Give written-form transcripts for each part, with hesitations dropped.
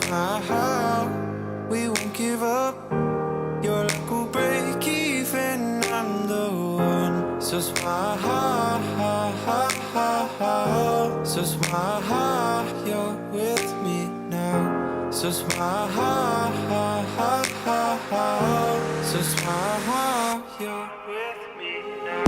smile, we won't give up. Your luck will break even, I'm the one. So smile, so smile, you're with me now. So smile, so smile, you're with me now.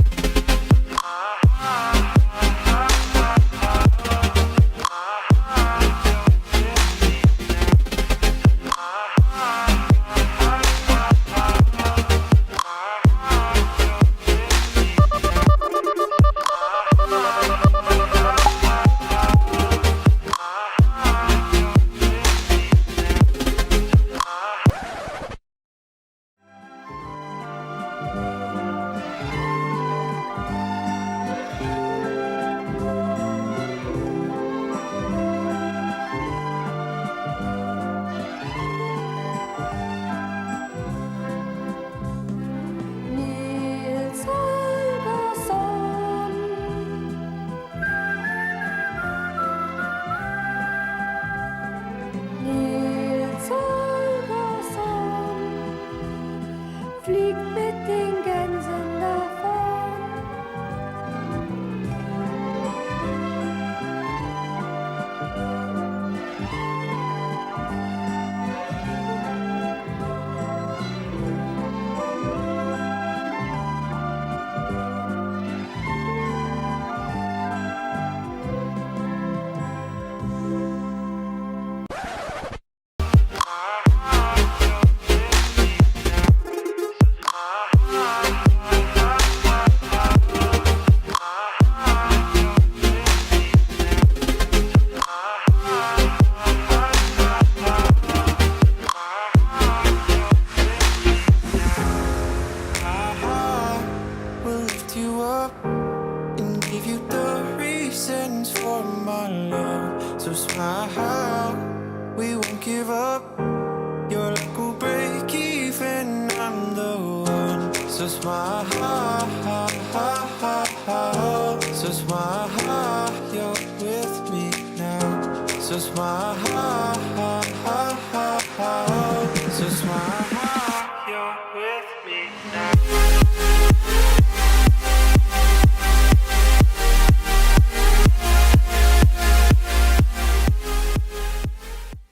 So smile, we won't give up. Your luck will break even, I'm the one. So smile, so smile, you're with me now. So smile.